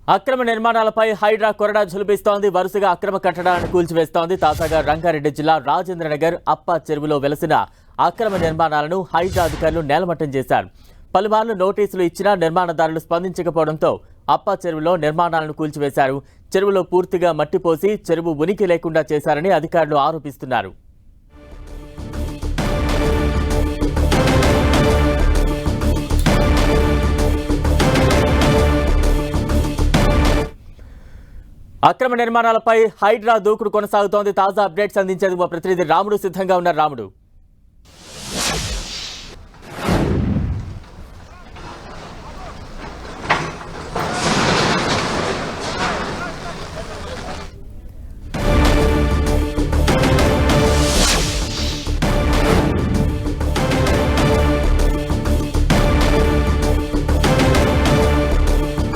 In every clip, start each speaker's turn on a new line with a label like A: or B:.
A: అక్రమ నిర్మాణాలపై హైడ్రా కొరడా ఝులిపిస్తోంది. వరుసగా అక్రమ కట్టడాలను కూల్చివేస్తోంది. తాజాగా రంగారెడ్డి జిల్లా రాజేంద్రనగర్ అప్ప చెరువులో వెలసిన అక్రమ నిర్మాణాలను హైడ్రా అధికారులు నేలమట్టం చేశారు. పలుమార్లు నోటీసులు ఇచ్చినా నిర్మాణదారులు స్పందించకపోవడంతో అప్ప చెరువులో నిర్మాణాలను కూల్చివేశారు. చెరువులో పూర్తిగా మట్టిపోసి చెరువు ఉనికి లేకుండా చేశారని అధికారులు ఆరోపిస్తున్నారు. అక్రమ నిర్మాణాలపై హైడ్రా దూకుడు కొనసాగుతోంది. తాజా అప్డేట్స్ అందించేందుకు మా ప్రతినిధి రాముడు సిద్ధంగా ఉన్నారు. రాముడు,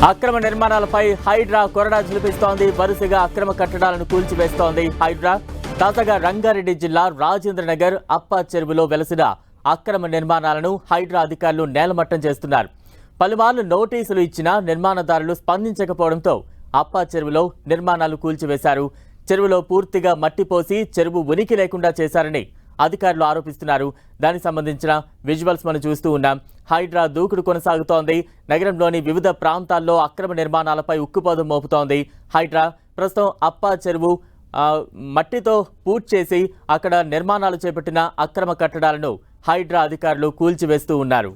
A: అక్రమ నిర్మాణాలపై హైడ్రా కొరడా ఝులిపిస్తోంది. వరుసగా అక్రమ కట్టడాలను కూల్చివేస్తోంది హైడ్రా. తాజాగా రంగారెడ్డి జిల్లా రాజేంద్రనగర్ అప్ప చెరువులో వెలసిన అక్రమ నిర్మాణాలను హైడ్రా అధికారులు నేలమట్టం చేస్తున్నారు. పలుమార్లు నోటీసులు ఇచ్చినా నిర్మాణదారులు స్పందించకపోవడంతో అప్ప చెరువులో నిర్మాణాలు కూల్చివేశారు. చెరువులో పూర్తిగా మట్టిపోసి చెరువు ఉనికి లేకుండా చేశారని అధికారులు ఆరోపిస్తున్నారు. దానికి సంబంధించిన విజువల్స్ మనం చూస్తూ ఉన్నాం. హైడ్రా దూకుడు కొనసాగుతోంది. నగరంలోని వివిధ ప్రాంతాల్లో అక్రమ నిర్మాణాలపై ఉక్కుపాదం మోపుతోంది హైడ్రా. ప్రస్తుతం అప్ప చెరువు మట్టితో పూర్తి చేసి అక్కడ నిర్మాణాలు చేపట్టిన అక్రమ కట్టడాలను హైడ్రా అధికారులు కూల్చివేస్తూ ఉన్నారు.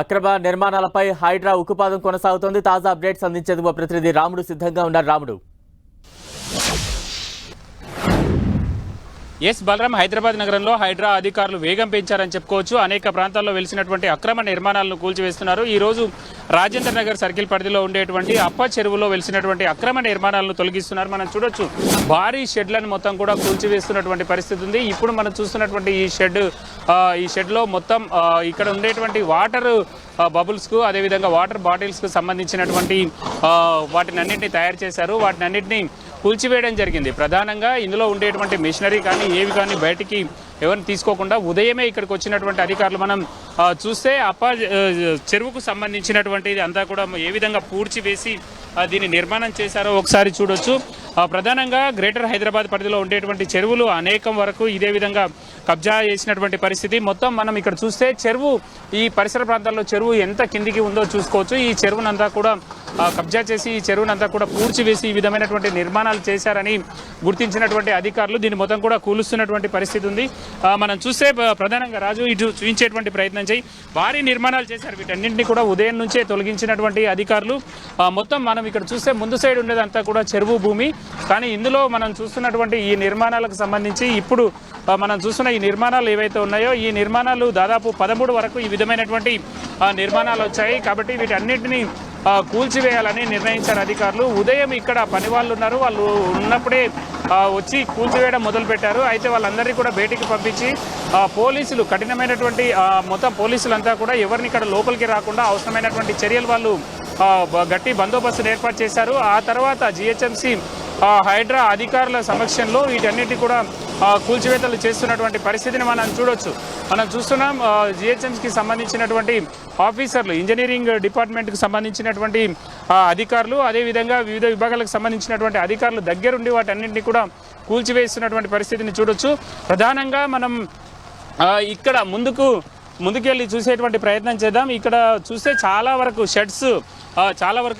A: అక్రమ నిర్మాణాలపై హైడ్రా ఉక్కుపాదం కొనసాగుతోంది. తాజా అప్డేట్స్ అందించేందుకు మా ప్రతినిధి రాముడు సిద్ధంగా ఉన్నారు. రాముడు,
B: ఎస్ బలరాం, హైదరాబాద్ నగరంలో హైడ్రా అధికారులు వేగం పెంచారని చెప్పుకోవచ్చు. అనేక ప్రాంతాల్లో వెలిసినటువంటి అక్రమ నిర్మాణాలను కూల్చివేస్తున్నారు. ఈ రోజు రాజేంద్ర నగర్ సర్కిల్ పరిధిలో ఉండేటువంటి అప్ప చెరువులో వెలిసినటువంటి అక్రమ నిర్మాణాలను తొలగిస్తున్నారు. మనం చూడొచ్చు, భారీ షెడ్లను మొత్తం కూడా కూల్చివేస్తున్నటువంటి పరిస్థితి ఉంది. ఇప్పుడు మనం చూస్తున్నటువంటి ఈ షెడ్లో మొత్తం ఇక్కడ ఉండేటువంటి వాటర్ బబుల్స్కు, అదేవిధంగా వాటర్ బాటిల్స్కు సంబంధించినటువంటి వాటిని అన్నింటినీ తయారు చేశారు. వాటిని అన్నింటినీ కూల్చివేయడం జరిగింది. ప్రధానంగా ఇందులో ఉండేటువంటి మెషినరీ కానీ ఏవి కానీ బయటికి ఎవరిని తీసుకోకుండా ఉదయమే ఇక్కడికి వచ్చినటువంటి అధికారులు మనం చూస్తే అప్ప చెరువుకు సంబంధించినటువంటిది అంతా కూడా ఏ విధంగా పూడ్చివేసి దీన్ని నిర్మాణం చేశారో ఒకసారి చూడొచ్చు. ప్రధానంగా గ్రేటర్ హైదరాబాద్ పరిధిలో ఉండేటువంటి చెరువులు అనేకం వరకు ఇదే విధంగా కబ్జా చేసినటువంటి పరిస్థితి. మొత్తం మనం ఇక్కడ చూస్తే చెరువు, ఈ పరిసర ప్రాంతాల్లో చెరువు ఎంత కిందికి ఉందో చూసుకోవచ్చు. ఈ చెరువునంతా కూడా కబ్జా చేసి ఈ చెరువునంతా కూడా పూడ్చివేసి ఈ విధమైనటువంటి నిర్మాణాలు చేశారని గుర్తించినటువంటి అధికారులు దీన్ని మొత్తం కూడా కూలుస్తున్నటువంటి పరిస్థితి ఉంది. మనం చూస్తే ప్రధానంగా రాజు ఇటు చూపించేటువంటి ప్రయత్నం చేయి, భారీ నిర్మాణాలు చేశారు. వీటన్నింటినీ కూడా ఉదయం నుంచే తొలగించినటువంటి అధికారులు. మొత్తం మనం ఇక్కడ చూస్తే ముందు సైడ్ ఉండేదంతా కూడా చెరువు భూమి. కానీ ఇందులో మనం చూస్తున్నటువంటి ఈ నిర్మాణాలకు సంబంధించి ఇప్పుడు మనం చూస్తున్న ఈ నిర్మాణాలు ఏవైతే ఉన్నాయో ఈ నిర్మాణాలు దాదాపు 13 వరకు ఈ విధమైనటువంటి నిర్మాణాలు వచ్చాయి. కాబట్టి వీటన్నిటిని కూల్చివేయాలని నిర్ణయించారు అధికారులు. ఉదయం ఇక్కడ పని వాళ్ళు ఉన్నారు, వాళ్ళు ఉన్నప్పుడే వచ్చి కూల్చివేయడం మొదలుపెట్టారు. అయితే వాళ్ళందరినీ కూడా బయటికి పంపించి పోలీసులు కఠినమైనటువంటి మొత్తం పోలీసులంతా కూడా ఎవరిని ఇక్కడ లోపలికి రాకుండా అవసరమైనటువంటి చర్యలు వాళ్ళు గట్టి బందోబస్తును ఏర్పాటు చేశారు. ఆ తర్వాత జిహెచ్ఎంసీ హైడ్రా అధికారుల సమక్షంలో వీటన్నిటి కూడా కూల్చివేతలు చేస్తున్నటువంటి పరిస్థితిని మనం చూడొచ్చు. మనం చూస్తున్నాం జిహెచ్ఎంసీకి సంబంధించినటువంటి ఆఫీసర్లు, ఇంజనీరింగ్ డిపార్ట్మెంట్కి సంబంధించినటువంటి అధికారులు, అదేవిధంగా వివిధ విభాగాలకు సంబంధించినటువంటి అధికారులు దగ్గరుండి వాటన్నింటినీ కూడా కూల్చివేస్తున్నటువంటి పరిస్థితిని చూడొచ్చు. ప్రధానంగా మనం ఇక్కడ ముందుకెళ్ళి చూసేటువంటి ప్రయత్నం చేద్దాం. ఇక్కడ చూస్తే చాలా వరకు షెడ్స్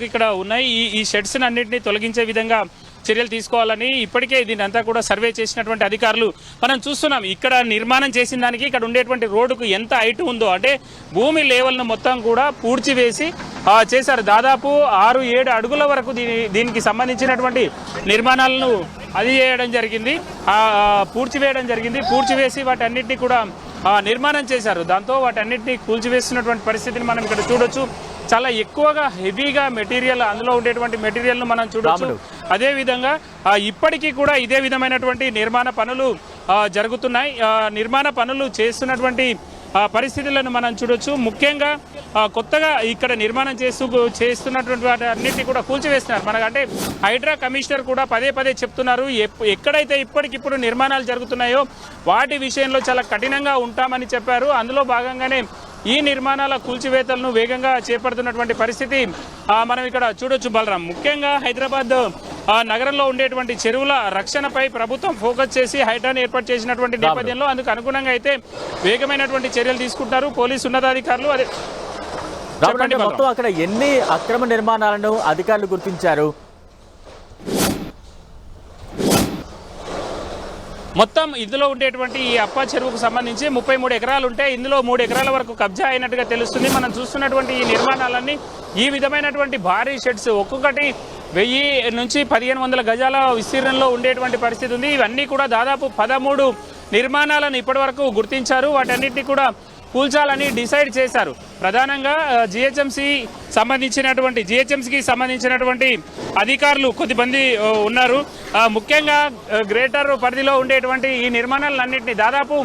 B: ఇక్కడ ఉన్నాయి. ఈ షెడ్స్ని అన్నింటినీ తొలగించే విధంగా చర్యలు తీసుకోవాలని ఇప్పటికే దీని అంతా కూడా సర్వే చేసినటువంటి అధికారులు మనం చూస్తున్నాం. ఇక్కడ నిర్మాణం చేసిన దానికి ఇక్కడ ఉండేటువంటి రోడ్డుకు ఎంత హైట్ ఉందో, అంటే భూమి లెవెల్ను మొత్తం కూడా పూడ్చివేసి చేశారు. దాదాపు 6-7 అడుగుల వరకు దీనికి సంబంధించినటువంటి నిర్మాణాలను చేయడం జరిగింది, పూడ్చివేయడం జరిగింది. పూడ్చివేసి వాటన్నిటిని కూడా నిర్మాణం చేశారు. దాంతో వాటన్నిటిని కూల్చివేస్తున్నటువంటి పరిస్థితిని మనం ఇక్కడ చూడొచ్చు. చాలా ఎక్కువగా హెవీగా మెటీరియల్, అందులో ఉండేటువంటి మెటీరియల్ను మనం చూడొచ్చు. అదేవిధంగా ఇప్పటికీ కూడా ఇదే విధమైనటువంటి నిర్మాణ పనులు జరుగుతున్నాయి. నిర్మాణ పనులు చేస్తున్నటువంటి పరిస్థితులను మనం చూడొచ్చు. ముఖ్యంగా కొత్తగా ఇక్కడ నిర్మాణం చేస్తున్నటువంటి వాటి అన్నింటినీ కూడా కూల్చివేస్తున్నారు. మనకంటే హైడ్రా కమిషనర్ కూడా పదే పదే చెప్తున్నారు, ఎక్కడైతే ఇప్పటికిప్పుడు నిర్మాణాలు జరుగుతున్నాయో వాటి విషయంలో చాలా కఠినంగా ఉంటామని చెప్పారు. అందులో భాగంగానే ఈ నిర్మాణాల కూల్చివేతలను వేగంగా చేపడుతున్నటువంటి పరిస్థితి మనం ఇక్కడ చూడొచ్చు బలరాం. ముఖ్యంగా హైదరాబాద్ నగరంలో ఉండేటువంటి చెరువుల రక్షణపై ప్రభుత్వం ఫోకస్ చేసి హైడ్రాను ఏర్పాటు చేసినటువంటి నేపథ్యంలో అందుకు అనుగుణంగా అయితే వేగమైనటువంటి చర్యలు తీసుకుంటారు పోలీసు ఉన్నతాధికారులు. అదే
A: మొత్తం అక్కడ ఎన్ని అక్రమ నిర్మాణాలను అధికారులు గుర్తించారు?
B: మొత్తం ఇందులో ఉండేటువంటి ఈ అప్ప చెరువుకు సంబంధించి 33 ఎకరాలు ఉంటే ఇందులో 3 ఎకరాల వరకు కబ్జా అయినట్టుగా తెలుస్తుంది. మనం చూస్తున్నటువంటి ఈ నిర్మాణాలన్నీ ఈ విధమైనటువంటి భారీ షెడ్స్ ఒక్కొక్కటి 1000 నుంచి 1500 గజాల విస్తీర్ణంలో ఉండేటువంటి పరిస్థితి ఉంది. ఇవన్నీ కూడా దాదాపు 13 నిర్మాణాలను ఇప్పటివరకు గుర్తించారు. వాటన్నిటిని కూడా కూల్చాలని డిసైడ్ చేశారు. ప్రధానంగా జిహెచ్ఎంసీకి సంబంధించినటువంటి అధికారులు కొద్దిమంది ఉన్నారు. ముఖ్యంగా గ్రేటర్ పరిధిలో ఉండేటువంటి ఈ నిర్మాణాలన్నింటినీ దాదాపు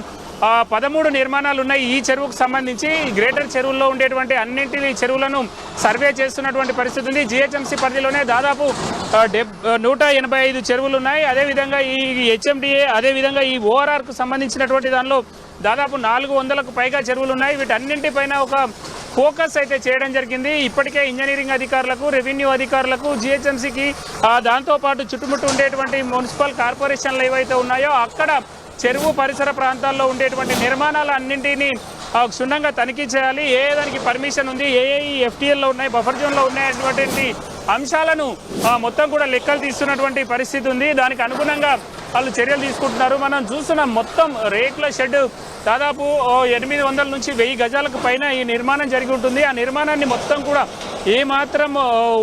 B: 13 నిర్మాణాలు ఉన్నాయి. ఈ చెరువుకు సంబంధించి గ్రేటర్ చెరువుల్లో ఉండేటువంటి అన్నింటి చెరువులను సర్వే చేస్తున్నటువంటి పరిస్థితి ఉంది. జిహెచ్ఎంసీ పరిధిలోనే దాదాపు 185 చెరువులు ఉన్నాయి. అదేవిధంగా ఈ హెచ్ఎండిఏ అదేవిధంగా ఈ ఓఆర్ఆర్కు సంబంధించినటువంటి దానిలో దాదాపు 400కు పైగా చెరువులు ఉన్నాయి. వీటన్నింటిపైన ఒక ఫోకస్ అయితే చేయడం జరిగింది. ఇప్పటికే ఇంజనీరింగ్ అధికారులకు, రెవెన్యూ అధికారులకు, జిహెచ్ఎంసీకి దాంతోపాటు చుట్టుముట్టు ఉండేటువంటి మున్సిపల్ కార్పొరేషన్లు ఏవైతే ఉన్నాయో అక్కడ చెరువు పరిసర ప్రాంతాల్లో ఉండేటువంటి నిర్మాణాలు అన్నింటినీ క్షుణ్ణంగా తనిఖీ చేయాలి. ఏ దానికి పర్మిషన్ ఉంది, ఏ ఎఫ్టీఎల్లో ఉన్నాయి, బఫర్ జోన్లో ఉన్నాయటువంటి అంశాలను మొత్తం కూడా లెక్కలు తీస్తున్నటువంటి పరిస్థితి ఉంది. దానికి అనుగుణంగా వాళ్ళు చర్యలు తీసుకుంటున్నారు. మనం చూస్తున్నాం మొత్తం రేకుల షెడ్ దాదాపు 800 నుంచి 1000 గజాలకు పైన ఈ నిర్మాణం జరిగి ఉంటుంది. ఆ నిర్మాణాన్ని మొత్తం కూడా ఏమాత్రం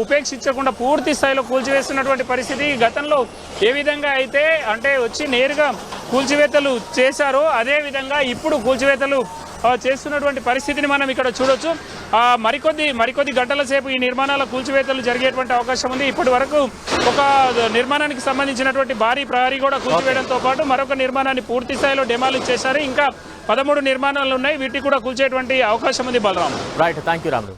B: ఉపేక్షించకుండా పూర్తి స్థాయిలో కూల్చివేస్తున్నటువంటి పరిస్థితి. గతంలో ఏ విధంగా అయితే అంటే వచ్చి నేరుగా కూల్చివేతలు చేశారో అదేవిధంగా ఇప్పుడు కూల్చివేతలు చేస్తున్నటువంటి పరిస్థితిని మనం ఇక్కడ చూడొచ్చు. మరికొద్ది గంటల సేపు ఈ నిర్మాణాల కూల్చివేతలు జరిగేటువంటి అవకాశం ఉంది. ఇప్పటి వరకు ఒక నిర్మాణానికి సంబంధించినటువంటి భారీ ప్రహరీ కూడా కూల్చివేయడంతో పాటు మరొక నిర్మాణాన్ని పూర్తి స్థాయిలో డెమాలిష్ చేశారు. ఇంకా 13 నిర్మాణాలు ఉన్నాయి, వీటికి కూడా కూల్చేటువంటి అవకాశం ఉంది Balaram.
A: Right, thank you Ramulu.